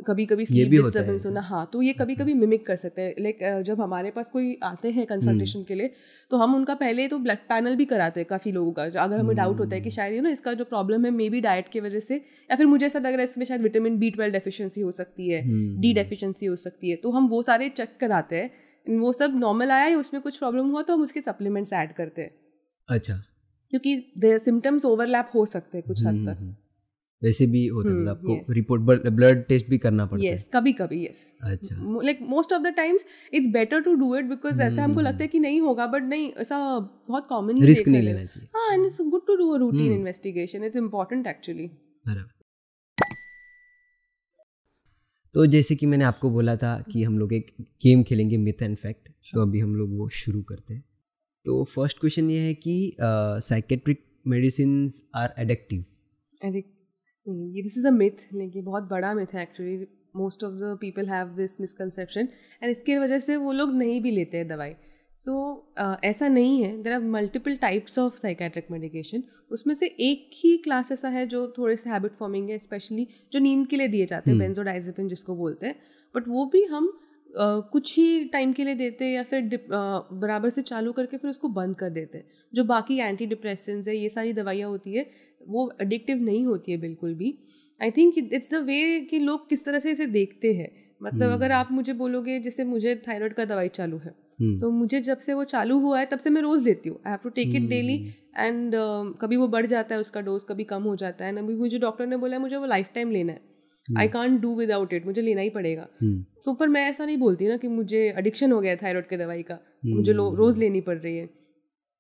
कभी कभी स्लीप डिस्टर्बेंस होना। हाँ, तो ये कभी कभी मिमिक कर सकते हैं। लाइक जब हमारे पास कोई आते हैं कंसल्टेशन के लिए, तो हम उनका पहले तो ब्लड पैनल भी कराते हैं काफ़ी लोगों का। अगर हमें डाउट होता है कि शायद इसका जो प्रॉब्लम है मे बी डाइट की वजह से, या फिर मुझे ऐसा लग रहा है इसमें शायद विटामिन B12 डेफिशिएंसी हो सकती है, D डेफिशिएंसी हो सकती है, तो हम वो सारे चेक कराते हैं। वो सब नॉर्मल आया है, उसमें कुछ प्रॉब्लम हुआ तो हम उसके सप्लीमेंट्स ऐड करते हैं।
अच्छा,
क्योंकि सिम्टम्स ओवरलैप हो सकते हैं कुछ हद तक।
वैसे भी होता है, आपको रिपोर्ट ब्लड टेस्ट भी करना पड़ता है।
कभी कभी
अच्छा,
like most of the times it's better to do it, because ऐसा हमको लगता है कि नहीं होगा, बट नहीं, ऐसा बहुत कॉमन
रिस्क नहीं लेना चाहिए।
हाँ, and it's good to do a routine investigation, it's important actually.
तो जैसे कि मैंने आपको बोला था कि हम लोग एक गेम खेलेंगे, मिथ एंड फैक्ट, तो अभी हम लोग वो शुरू करते हैं। तो फर्स्ट क्वेश्चन ये है कि psychiatric medicines are addictive?
This is a myth, लेकिन बहुत बड़ा मिथ है actually. Most of the people have this misconception and इसकी वजह से वो लोग नहीं भी लेते हैं दवाई। सो ऐसा नहीं है। There are multiple types of psychiatric medication. उसमें से एक ही क्लास ऐसा है जो थोड़े से हैबिट फॉर्मिंग है, स्पेशली जो नींद के लिए दिए जाते हैं, बेंजोडाइजेपिन जिसको बोलते हैं, बट वो भी हम कुछ ही टाइम के लिए देते हैं या फिर बराबर से चालू करके फिर उसको बंद कर देते हैं। जो बाकी एंटी डिप्रेसेंट्स है, ये सारी दवाइयाँ होती है, वो एडिक्टिव नहीं होती है बिल्कुल भी। I think it's the way कि लोग किस तरह से इसे देखते हैं। मतलब अगर आप मुझे बोलोगे, जैसे मुझे थायराइड का दवाई चालू है, तो मुझे जब से वो चालू हुआ है तब से मैं रोज़ लेती हूँ। I have to take it daily and कभी वो बढ़ जाता है उसका डोज, कभी कम हो जाता है। अभी मुझे डॉक्टर ने बोला है मुझे वो लाइफ टाइम लेना है, I can't do without it, मुझे लेना ही पड़ेगा। सो पर मैं ऐसा नहीं बोलती ना कि मुझे एडिक्शन हो गया है थायराइड के दवाई का, मुझे रोज़ लेनी पड़ रही है।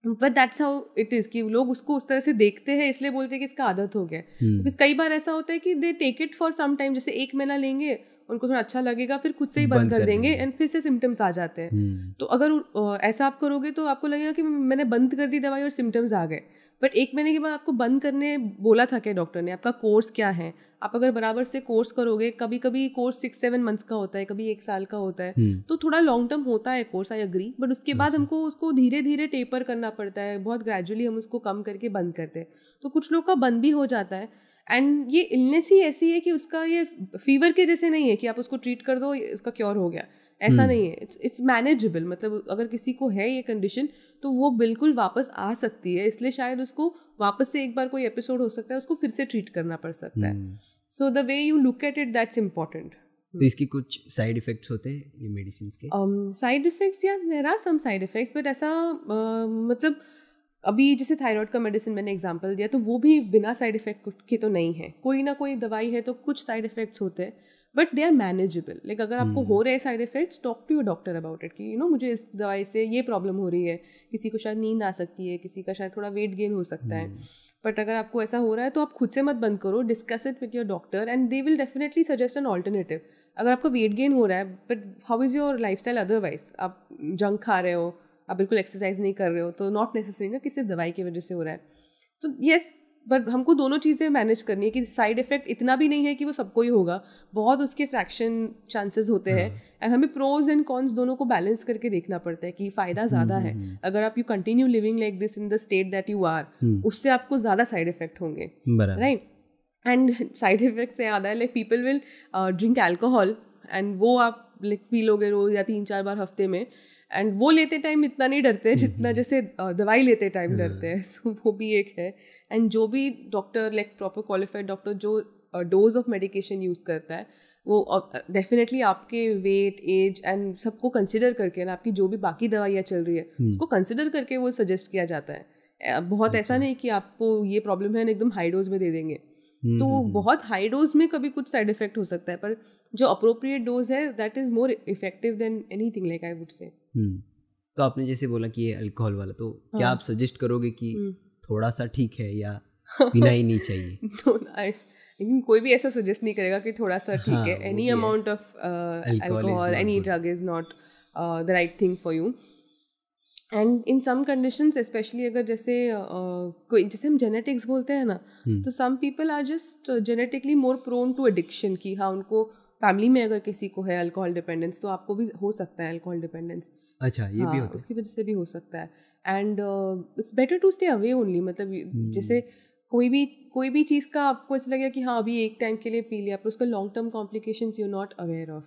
But that's how it is कि लोग उसको उस तरह से देखते हैं, इसलिए बोलते हैं कि इसका आदत हो गया। बिकॉज कई बार ऐसा होता है कि they take it for some time, जैसे 1 महीना लेंगे, उनको थोड़ा अच्छा लगेगा, फिर खुद से ही बंद कर देंगे एंड फिर से सिम्टम्स आ जाते हैं। तो अगर ऐसा आप करोगे तो आपको लगेगा कि मैंने बंद कर दी दवाई और सिम्टम्स आ गए, बट 1 महीने के बाद आपको बंद करने बोला था क्या डॉक्टर ने? आपका कोर्स क्या है? आप अगर बराबर से कोर्स करोगे, कभी कभी कोर्स 6-7 मंथ्स का होता है, कभी 1 साल का होता है, तो थोड़ा लॉन्ग टर्म होता है कोर्स, आई एग्री, बट उसके बाद हमको उसको धीरे धीरे टेपर करना पड़ता है, बहुत ग्रेजुअली हम उसको कम करके बंद करते हैं। तो कुछ लोग का बंद भी हो जाता है। एंड ये इलनेस ही ऐसी है कि उसका ये फीवर के जैसे नहीं है कि आप उसको ट्रीट कर दो इसका क्योर हो गया, ऐसा नहीं है। It's manageable. मतलब अगर किसी को है ये कंडीशन तो वो बिल्कुल वापस आ सकती है, इसलिए शायद उसको वापस से एक बार कोई एपिसोड हो सकता है, उसको फिर से ट्रीट करना पड़ सकता है। So the way you look at it, that's important.
तो इसकी कुछ साइड इफेक्ट्स होते हैं ये मेडिसिन के?
साइड इफेक्ट्स, या there are some side effects, but ऐसा मतलब अभी जैसे थायराइड का मेडिसिन मैंने एग्जांपल दिया, तो वो भी बिना साइड इफेक्ट के तो नहीं है। कोई ना कोई दवाई है तो कुछ साइड इफेक्ट्स होते हैं, but they are manageable. Like अगर आपको हो रहे हैं side effects, talk to your doctor about it कि मुझे इस दवाई से ये प्रॉब्लम हो रही है. किसी को शायद नींद आ सकती है, किसी का शायद थोड़ा वेट गेन हो सकता है. बट अगर आपको ऐसा हो रहा है तो आप खुद से मत बंद करो, discuss it with your doctor and they will definitely suggest an alternative. अगर आपका वेट गेन हो रहा है but how is your life style otherwise, आप जंक खा रहे हो, आप बिल्कुल एक्सरसाइज नहीं कर रहे हो, तो नॉट नेसेसरी ना किसी दवाई की वजह से हो रहा है. तो येस, बट हमको दोनों चीज़ें मैनेज करनी है कि साइड इफेक्ट इतना भी नहीं है कि वो सबको ही होगा, बहुत उसके फ्रैक्शन चांसेस होते हैं. एंड हमें प्रोज एंड कॉन्स दोनों को बैलेंस करके देखना पड़ता है कि फ़ायदा ज़्यादा है. अगर आप you continue living like this in the state that you are, उससे आपको ज़्यादा साइड इफेक्ट होंगे, राइट. एंड साइड इफेक्ट से याद है, like people will drink alcohol and वो आप लाइक पी लोगे रोज या 3-4 बार हफ्ते में, एंड वो लेते टाइम इतना नहीं डरते जितना जैसे दवाई लेते टाइम डरते हैं. सो वो भी एक है. एंड जो भी doctor like proper qualified doctor जो डोज ऑफ मेडिकेशन यूज़ करता है वो डेफिनेटली आपके वेट, एज एंड सबको कंसिडर करके ना, आपकी जो भी बाकी दवाइयाँ चल रही है उसको कंसिडर करके वो सजेस्ट किया जाता है. बहुत ऐसा नहीं कि आपको ये प्रॉब्लम है एकदम हाई डोज में दे देंगे. तो बहुत हाई डोज में कभी कुछ साइड इफेक्ट हो सकता है, पर जो अप्रोप्रिएट डोज है that is more effective than anything, like I would say.
तो आपने जैसे बोला कि ये अल्कोहल वाला, तो क्या आप सजेस्ट करोगे कि थोड़ा सा ठीक है या पीना ही नहीं चाहिए?
लेकिन कोई भी ऐसा सजेस्ट नहीं करेगा कि थोड़ा सा ठीक है. Any amount of alcohol, any drug is not the right thing for you. And in some conditions specially अगर जैसे कोई जैसे हम जेनेटिक्स बोलते हैं ना, तो some people are just genetically more prone to addiction. कि हाँ, उनको फैमिली में अगर किसी को है अल्कोहल डिपेंडेंस, तो आपको भी हो सकता है अल्कोहल डिपेंडेंस.
अच्छा, ये भी होता है,
उसकी वजह से भी हो सकता है. And it's better to stay away only. मतलब जैसे कोई भी चीज़ का आपको ऐसा लगेगा कि हाँ अभी एक टाइम के लिए पी लिया, पर उसका long term complications you not aware of.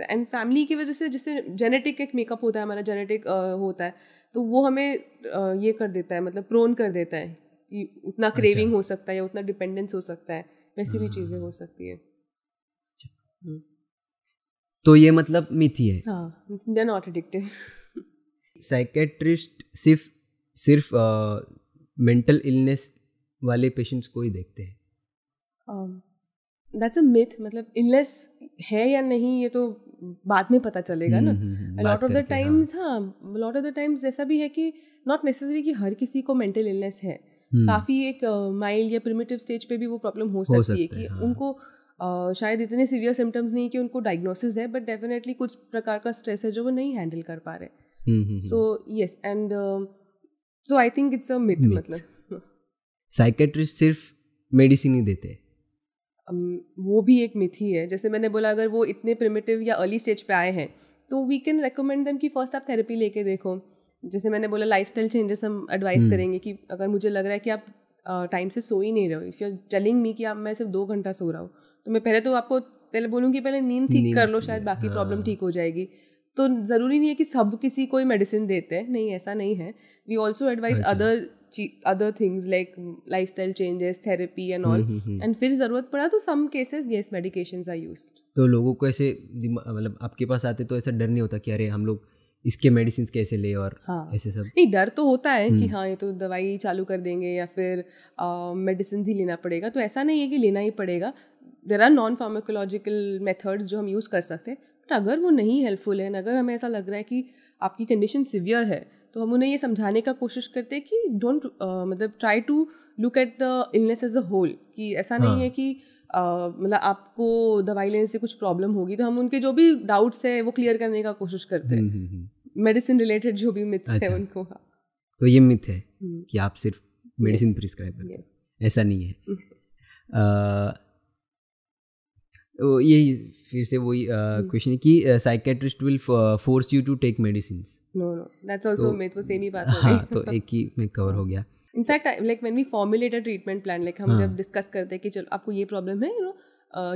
And family की वजह से जैसे जेनेटिक एक मेकअप होता है हमारा, जेनेटिक होता है, तो वो हमें ये कर देता है, मतलब प्रोन कर देता है कि उतना क्रेविंग हो सकता है या उतना डिपेंडेंस हो सकता है, वैसी भी चीज़ें हो सकती है.
तो ये मतलब मिथ ही है.
हाँ, they are not addictive.
Psychiatrist सिर्फ मेंटल इलनेस वाले पेशेंट्स को ही देखते हैं.
That's a myth. मतलब इलनेस है या नहीं ये तो बाद में पता चलेगा ना. लॉट ऑफ द टाइम्स, हाँ, लॉट ऑफ द टाइम्स ऐसा भी है कि नॉट नेसेसरी कि हर किसी को मेंटल इलनेस है. काफ़ी एक माइल्ड या प्रिमिटिव स्टेज पे भी वो प्रॉब्लम हो सकती है कि उनको शायद इतने सीवियर सिम्टम्स नहीं कि उनको डायग्नोसिस है, बट डेफिनेटली कुछ प्रकार का स्ट्रेस है जो वो नहीं हैंडल कर पा रहे. So yes, and so I think it's a myth. मतलब
साइकेट्रिस्ट सिर्फ मेडिसिन ही देते हैं.
वो भी एक मिथ ही है. जैसे मैंने बोला, अगर वो इतने प्रिमिटिव या अर्ली स्टेज पे आए हैं तो वी कैन रेकमेंड देम कि फर्स्ट आप थेरेपी लेके देखो. जैसे मैंने बोला, लाइफस्टाइल चेंजेस हम एडवाइस करेंगे कि अगर मुझे लग रहा है कि आप टाइम से सो ही नहीं रहे हो, if you are telling me कि आप मैं सिर्फ 2 घंटा सो रहा हूँ, तो मैं पहले तो आपको बोलूँगी पहले नींद ठीक कर लो, शायद बाकी प्रॉब्लम ठीक हो जाएगी. तो ज़रूरी नहीं है कि सब किसी कोई मेडिसिन देते हैं, नहीं, ऐसा नहीं है. We also advise other things like lifestyle changes, therapy and all. And फिर ज़रूरत पड़ा तो some cases yes medications are used.
तो लोगों को ऐसे मतलब आपके पास आते तो ऐसा डर नहीं होता कि अरे हम लोग इसके मेडिसिन कैसे ले, और ऐसे सब?
नहीं, डर तो होता है कि हाँ ये तो दवाई चालू कर देंगे या फिर मेडिसिन ही लेना पड़ेगा. तो ऐसा नहीं है कि लेना ही पड़ेगा. There are non pharmacological methods जो हम यूज़ कर सकते हैं. बट अगर वो नहीं हेल्पफुल है, अगर हमें ऐसा लग रहा है कि आपकी कंडीशन सिवियर है, तो हम उन्हें ये समझाने का कोशिश करते हैं कि डोंट मतलब try to look at the illness as a whole. कि ऐसा नहीं है कि मतलब आपको दवाई लेने से कुछ प्रॉब्लम होगी, तो हम उनके जो भी डाउट्स है वो क्लियर करने का कोशिश करते हैं. मेडिसिन रिलेटेड जो भी मिथ्स है उनको.
तो ये मिथ है कि आप सिर्फ मेडिसिन प्रिस्क्राइब करते हैं, ऐसा नहीं है. यही फिर से वही क्वेश्चन है कि psychiatrist will force you to take medicine.
No, that's also myth. वो सेम ही बात हो गई.
हाँ, तो एक ही में कवर हो गया.
In fact like when we formulate a treatment plan, like हम जब डिस्कस करते हैं कि चलो आपको ये प्रॉब्लम है,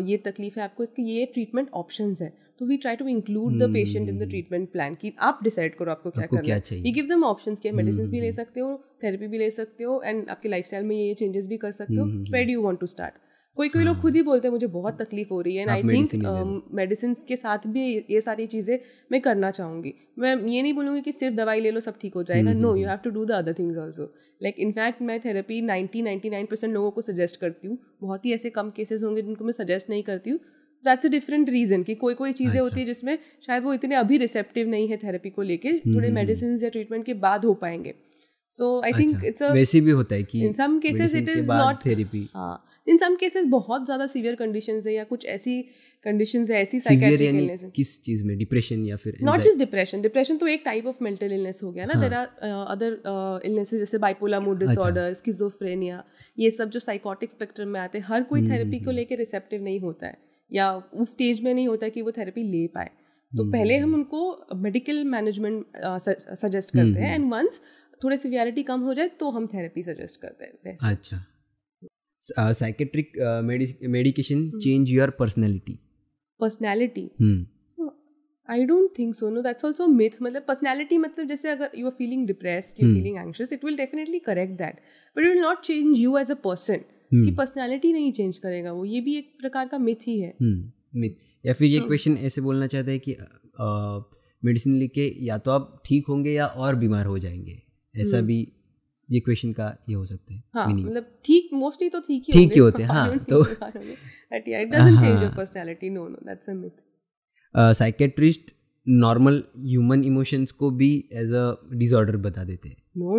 ये तकलीफ है आपको, इसके ये ट्रीटमेंट ऑप्शंस है, तो we try to include the patient in the treatment plan कि आप डिसाइड करो आपको क्या करना है. वी गिव देम ऑप्शंस कि मेडिसिन भी ले सकते हो, थेरेपी भी ले सकते हो, एंड आपके लाइफस्टाइल में ये चेंजेस भी कर सकते हो. Where do you want to start? कोई लोग खुद ही बोलते हैं मुझे बहुत तकलीफ हो रही है, एंड आई थिंक मेडिसिन के साथ भी ये सारी चीज़ें मैं करना चाहूँगी. मैं ये नहीं बोलूँगी कि सिर्फ दवाई ले लो सब ठीक हो जाएगा. No, you have to do the other things also. Like in fact मैं थेरेपी 99% लोगों को सजेस्ट करती हूँ. बहुत ही ऐसे कम केसेस होंगे जिनको मैं सजेस्ट नहीं करती हूँ. दैट्स अ डिफरेंट रीजन कि कोई चीज़ें होती है जिसमें शायद वो इतने अभी रिसेप्टिव नहीं है थेरेपी को लेके, थोड़े मेडिसिन या ट्रीटमेंट के बाद हो पाएंगे. सो आई थिंक इट्स अ
वैसे भी होता है कि
in some cases it is not
therapy.
हाँ, इन सम केसेस बहुत ज़्यादा सीवियर कंडीशंस है या कुछ ऐसी कंडीशंस है, ऐसी
सीवियर
साइकेट्रिक
यानी
इलनेस है.
किस चीज में? डिप्रेशन या फिर
नॉट जस्ट डिप्रेशन तो एक टाइप ऑफ मेंटल इलनेस हो गया ना. देयर आर अदर इलनेसेस जैसे बाइपोलर मूड डिसऑर्डर, स्किज़ोफ्रेनिया, ये सब जो साइकोटिक स्पेक्ट्रम में आते हैं. हर कोई थेरेपी को लेके रिसेप्टिव नहीं होता है या उस स्टेज में नहीं होता है कि वो थेरेपी ले पाए. तो पहले हम उनको मेडिकल मैनेजमेंट सजेस्ट करते हैं एंड वंस थोड़ी सीवियरिटी कम हो जाए तो हम थेरेपी सजेस्ट करते हैं वैसे.
अच्छा. Psychiatric medication change your personality?
I don't think so. No, that's also myth. मतलब पर्सनैलिटी मतलब जैसे अगर you are feeling depressed, you are feeling anxious, it will definitely correct that, but it will not change you as a person. कि personality नहीं change करेगा वो, ये भी एक प्रकार का मिथ ही है.
मिथ. या फिर ये क्वेश्चन ऐसे बोलना चाहता है कि मेडिसिन लेके या तो आप ठीक होंगे या और बीमार हो जाएंगे, ऐसा भी ये क्वेश्चन का ये हो सकता है.
हाँ, मतलब ठीक मोस्टली तो ठीक ही
होते हैं. हाँ, तो
it doesn't change your personality. No, that's a myth.
Psychiatrist normal human emotions को भी एज अ डिसऑर्डर बता देते हैं.
No.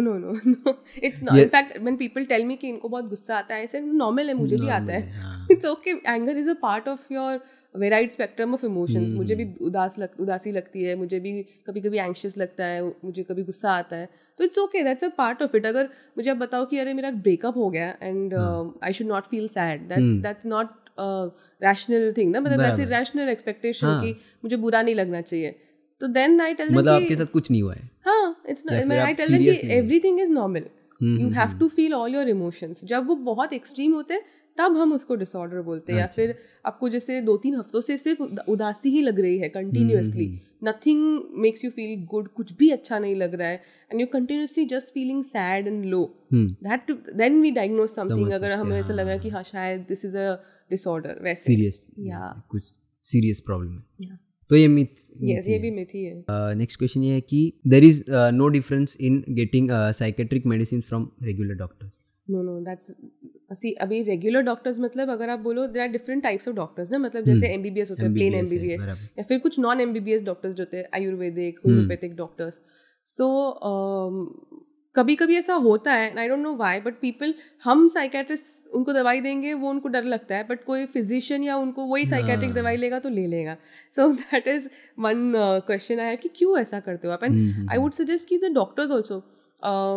It's not. In fact, when people tell me कि इनको बहुत गुस्सा आता है, I say normal है, मुझे भी आता है. It's okay. Anger is a part of your varied spectrum of emotions. मुझे भी उदासी लगती है, मुझे भी कभी एंग्शियस लगता है, मुझे कभी गुस्सा आता है. तो it's okay, that's a part of it. अगर मुझे आप बताओ कि अरे मेरा ब्रेकअप हो गया and I should not feel sad, that's not rational thing ना. मतलब दैट्स इरैशनल एक्सपेक्टेशन कि मुझे बुरा नहीं लगना चाहिए. तो देन आई टेल देम
मतलब आपके साथ कुछ नहीं हुआ है.
हाँ, इट्स आई टेल देम कि everything is normal. You have to feel all your emotions. जब वो बहुत एक्सट्रीम होते हैं तब हम उसको डिसऑर्डर बोलते हैं. या फिर आपको जैसे 2-3 हफ्तों से सिर्फ उदासी ही लग रही है continuously, nothing makes you feel good, कुछ भी अच्छा नहीं लग रहा है, and you continuously just feeling sad and low, that then we diagnose something. अगर हमें ऐसा लग रहा है कि हाँ शायद दिस इज अ डिसऑर्डर, वैसे
सीरियस या कुछ सीरियस प्रॉब्लम है. तो ये मिथ.
यस, ये भी मिथ ही है.
नेक्स्ट क्वेश्चन ये है कि there is no difference in getting psychiatric medicine from regular doctor?
No, that's see. अभी रेगुलर डॉक्टर्स मतलब अगर आप बोलो there are different types of doctors ना. मतलब जैसे MBBS होते हैं, प्लेन MBBS, या फिर कुछ नॉन MBBS डॉक्टर्स जो होते हैं, आयुर्वेदिक, होम्योपैथिक डॉक्टर्स. सो कभी कभी ऐसा होता है, I don't know why, but people, हम साइकेट्रिस्ट उनको दवाई देंगे, वो उनको डर लगता है, बट कोई फिजिशियन या उनको वही साइकेट्रिक दवाई लेगा तो ले लेगा. So that is one question I have कि क्यों ऐसा करते हो आप. एंड आई वुड सजेस्ट कि the doctors also,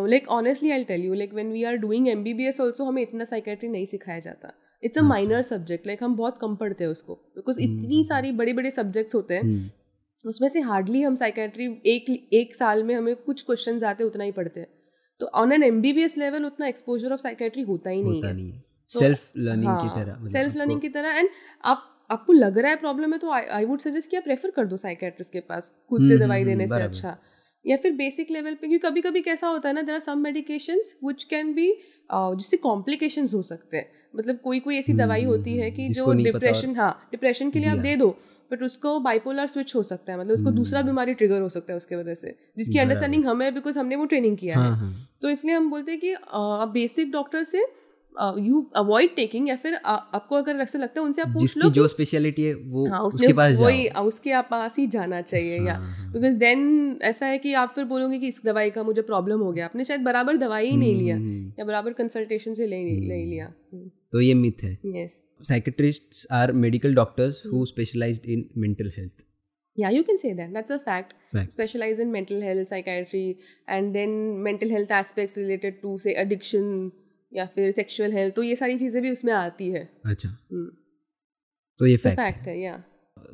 like honestly I tell you, like when we are doing MBBS also हमें इतना साइकेट्री नहीं सिखाया जाता. It's a minor subject, like हम बहुत कम पढ़ते हैं उसको, बिकॉज इतनी सारी बड़े बड़े सब्जेक्ट्स होते हैं, उसमें से हार्डली हम साइकेट्री एक साल में हमें कुछ क्वेश्चन आते हैं उतना ही पढ़ते हैं. तो ऑन एन MBBS लेवल उतना एक्सपोजर ऑफ साइकेट्री होता ही नहीं है.
सेल्फ लर्निंग की तरह,
सेल्फ लर्निंग की तरह. एंड आपको लग रहा है प्रॉब्लम है तो आई वुड सजेस्ट कि आप रेफर कर दो साइकेट्रिस्ट के पास, खुद से दवाई देने से अच्छा. या फिर बेसिक लेवल पे, क्योंकि कभी कभी कैसा होता है ना, there are some medications which can be, जिससे कॉम्प्लिकेशंस हो सकते हैं. मतलब कोई ऐसी दवाई होती है कि जो डिप्रेशन के लिए आप दे दो, बट उसको बाइपोलर स्विच हो सकता है, मतलब उसको दूसरा बीमारी ट्रिगर हो सकता है उसके वजह से, जिसकी अंडरस्टैंडिंग हमें है बिकॉज हमने वो ट्रेनिंग किया है. तो इसलिए हम बोलते हैं कि बेसिक डॉक्टर से यू अवॉइड टेकिंग, या फिर आपको अगर ऐसा लगता है उनसे आप पूछ लो
जो स्पेशलिटी है वो उसके पास जाओ,
वही उसके पास ही जाना चाहिए. या बिकॉज देन ऐसा है कि आप फिर बोलोगे कि इस दवाई का मुझे प्रॉब्लम हो गया, आपने शायद बराबर दवाई ही नहीं लिया या बराबर कंसल्टेशन से ले लिया.
तो ये मिथ है.
Yes,
psychiatrists are medical doctors who specialized in mental health.
Yeah, you can say that. That's a fact. Specialize in mental health, psychiatry, and then mental health aspects related to say addiction या फिर sexual health. तो ये सारी चीजें भी उसमें आती है.
अच्छा, तो ये फैक्ट
है. या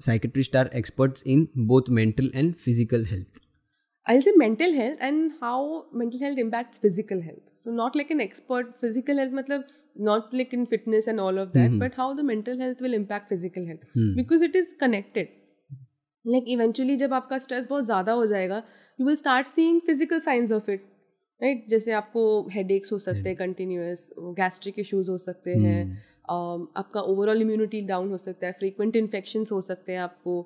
psychiatrist are experts in both mental and physical health.
I'll say mental health and how mental health impacts physical health. So not like an expert. Physical health मतलब not like in fitness and all of that, but how the mental health will impact physical health, because it is connected. Like eventually जब आपका stress बहुत ज़्यादा हो जाएगा, you will start seeing physical signs of it, right? जैसे आपको headaches हो सकते हैं continuous, gastric issues हो सकते हैं, आपका overall immunity down हो सकता है, frequent infections हो सकते हैं आपको.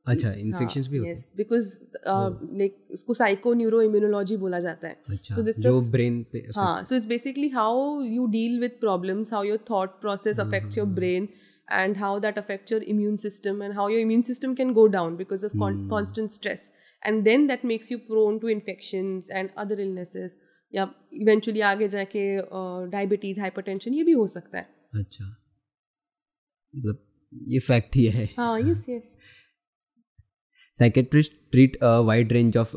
अच्छा, इन्फेक्शंस भी होते हैं.
यस, बिकॉज लाइक उसको साइको न्यूरो इम्यूनोलॉजी बोला जाता है.
अच्छा, so जो ब्रेन पे.
हाँ, so it's basically how you deal with problems, how your thought process affects your brain, and how that affects your immune system and how your immune system can go down because of constant stress, and then that makes you prone to infections and other illnesses, या eventually आगे जाके diabetes, hypertension ये भी हो सकता है.
अच्छा, मतलब ये फैक्ट ही है.
हाँ, yes.
Psychiatrists treat a wide range of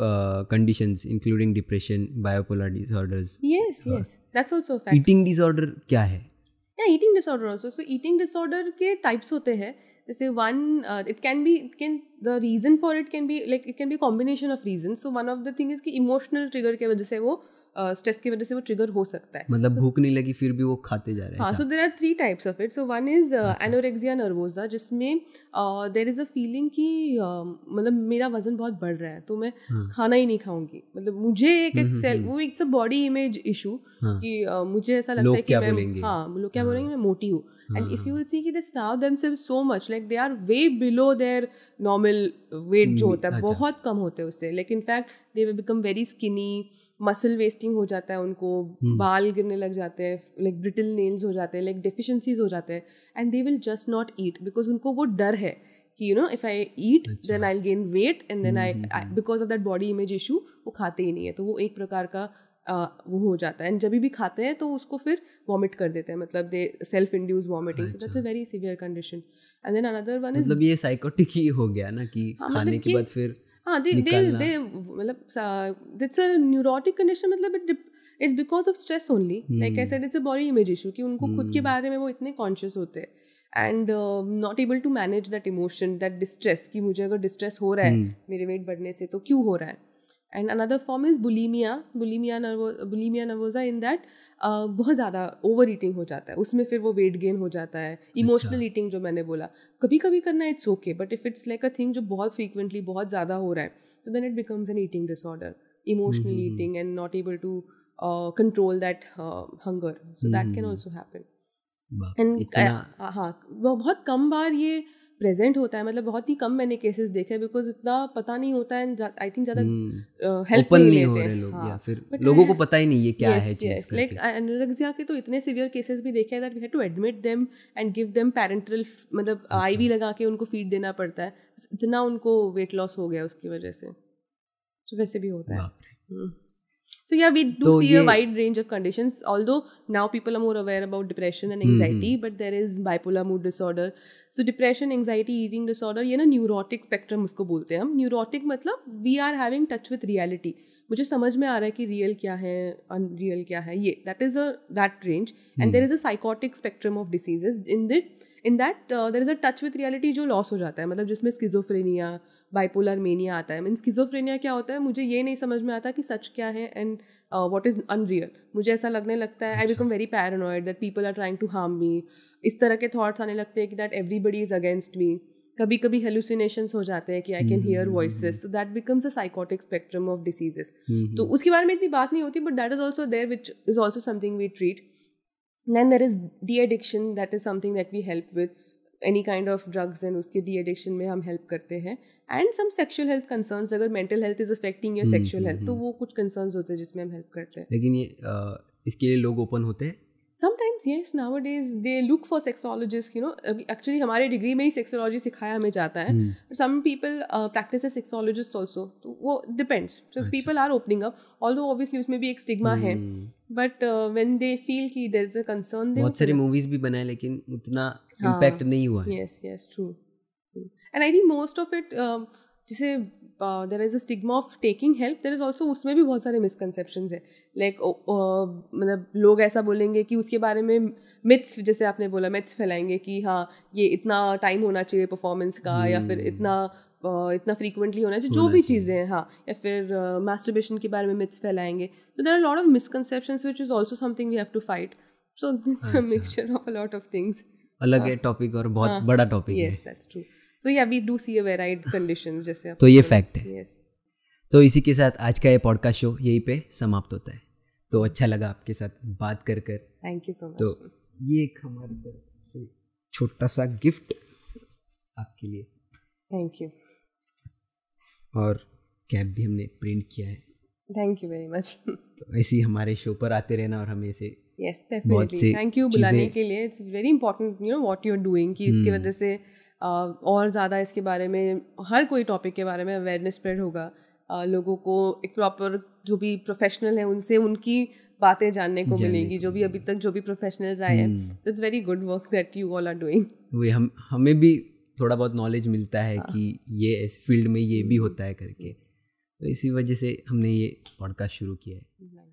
conditions including depression, bipolar disorders.
Yes, that's also a fact.
Eating disorder क्या है?
Yeah, eating disorder also. So eating disorder के types होते हैं. जैसे one, the reason for it can be like, it can be a combination of reasons. So one of the thing is कि emotional trigger के वजह से वो stress की वजह से वो ट्रिगर हो सकता है.
मतलब भूख नहीं लगी फिर भी वो खाते जा रहे हैं.
हाँ, so there are 3 types of it. So one is anorexia nervosa, जिसमें देयर इज अ फीलिंग कि मतलब मेरा वजन बहुत बढ़ रहा है तो मैं खाना ही नहीं खाऊंगी. मतलब मुझे वो it's a body image issue कि मुझे ऐसा लगता है कि मैं लोग क्या बोलेंगे, मैं मोटी हूँ. And if you will see कि they starve themselves so much, like they are way below their normal weight जो होता है, बहुत कम होते हैं उससे. Like in fact they will become very skinny, muscle wasting हो जाता है उनको, बाल गिरने लग जाते हैं, लाइक ब्रिटल नेल्स हो जाते हैं, लाइक डेफिशिएंसीज हो जाते हैं. And they will just not eat because उनको वो डर है कि if I eat then I gain weight and then I because of that body image issue वो खाते ही नहीं है. तो वो एक प्रकार का वो हो जाता है. एंड जब भी खाते हैं तो उसको फिर वॉमिट कर देते हैं, मतलब they self induce vomiting. So that's a very severe condition. And then another one is,
मतलब ये साइकोटिक ही हो गया ना कि खाने के बाद फिर
they मतलब it's a neurotic condition. मतलब it's because of stress only. Like I said, it's a body image issue कि उनको खुद के बारे में वो इतने conscious होते हैं and not able to manage that emotion, that distress कि मुझे अगर distress हो रहा है मेरे weight बढ़ने से तो क्यों हो रहा है. And another form is bulimia nervosa, in that बहुत ज़्यादा ओवर ईटिंग हो जाता है, उसमें फिर वो वेट गेन हो जाता है. इमोशनल ईटिंग जो मैंने बोला, कभी कभी करना it's okay, but if it's like a thing जो बहुत फ्रीक्वेंटली बहुत ज़्यादा हो रहा है तो then it becomes an eating disorder, emotional eating and not able to control that hunger. So that can also happen. And हाँ, बहुत कम बार ये प्रेजेंट होता है, मतलब बहुत ही कम मैंने केसेस देखे, बिकॉज इतना पता नहीं होता है. आई थिंक ज़्यादा हेल्प नहीं लेते हैं लोग, या फिर
लोगों को पता ही नहीं ये क्या है चीज़.
लाइक एनोरेक्सिया के तो इतने सीवियर केसेस भी देखे हैं that we had to admit them and give them parenteral, मतलब आईवी लगा के उनको फीड देना पड़ता है. इतना उनको वेट लॉस हो गया उसकी वजह से. तो वैसे भी होता है. So yeah, we do see a wide range of conditions, although now people are more aware about depression and anxiety, but there is bipolar mood disorder. So depression, anxiety, eating disorder, ये ना neurotic spectrum उसको बोलते हैं हम. Neurotic मतलब we are having touch with reality. मुझे समझ में आ रहा है कि रियल क्या है, अनरियल क्या है, ये that is that range. And there is a psychotic spectrum of diseases. In that there is a touch with reality जो लॉस हो जाता है, मतलब जिसमें स्किज़ोफ्रेनिया, बाइपोलर मेनिया आता है. मीन स्किज़ोफ्रेनिया क्या होता है, मुझे ये नहीं समझ में आता कि सच क्या है एंड व्हाट इज़ अनरियल. मुझे ऐसा लगने लगता है, I become very paranoid that people are trying to harm me. इस तरह के थॉट्स आने लगते हैं कि that everybody is against me. कभी कभी हेलुसिनेशंस हो जाते हैं कि I can hear voices. So that becomes a psychotic spectrum of diseases. तो उसके बारे में इतनी बात नहीं होती, but that is also there which is also something we treat. Then there is de addiction, that is something that we help with. Any kind of drugs and उसके deaddiction में हम हेल्प करते हैं. And some sexual health concerns, अगर mental health is affecting your sexual health तो वो कुछ concerns होते हैं जिसमें हम हेल्प करते हैं.
लेकिन ये इसके लिए लोग ओपन होते हैं
sometimes. Yes, nowadays they look for sexologists, actually हमारे डिग्री में ही सेक्सोलॉजी सिखाया हमें जाता है. some people practice as sexologists also, तो वो depends. So people are opening up, although obviously उसमें भी एक स्टिग्मा है, but when they feel कि there is a concern,
बहुत सारी मूवीज भी बनाए लेकिन उतना इम्पैक्ट नहीं हुआ है.
yes true. And I think most of it, जैसे there is a stigma of taking help, there is also उसमें भी बहुत सारे misconceptions है. Like मतलब लोग ऐसा बोलेंगे कि उसके बारे में myths, जैसे आपने बोला, myths फैलाएंगे कि हाँ ये इतना टाइम होना चाहिए परफॉर्मेंस का, या फिर इतना फ्रीक्वेंटली होना चाहिए, जो भी चीज़ें हैं. हाँ, या फिर masturbation के बारे में myths फैलाएंगे. So there are a lot of misconceptions which is also something we have to fight. So it's a mixture of a lot of things.
अलग है टॉपिक और बहुत बड़ा टॉपिक है.
Yes, that's true. So yeah, we do see a varied conditions जैसे.
तो ये fact है.
Yes.
तो इसी के साथ आज का ये पॉडकास्ट शो यहीं पे समाप्त होता है. तो अच्छा लगा आपके साथ बात कर.
Thank you so much.
तो ये एक हमारी तरफ से छोटा सा गिफ्ट आपके लिए.
Thank you.
और कैप भी हमने प्रिंट किया है.
Thank you very much.
तो ऐसे ही हमारे शो पर आते रहना और हमें ऐसे
यस डेफिनेटली, थैंक यू बुलाने के लिए. It's very important what you are doing, कि इसकी वजह से और ज़्यादा इसके बारे में, हर कोई टॉपिक के बारे में अवेयरनेस स्प्रेड होगा. लोगों को एक प्रॉपर, जो भी प्रोफेशनल है उनसे उनकी बातें जानने को मिलेगी, जो भी अभी तक जो भी प्रोफेशनल्स आए हैं. So it's very good work that you all are doing.
हमें भी थोड़ा बहुत नॉलेज मिलता है कि ये फील्ड में ये भी होता है करके. तो इसी वजह से हमने ये पॉडकास्ट शुरू किया है.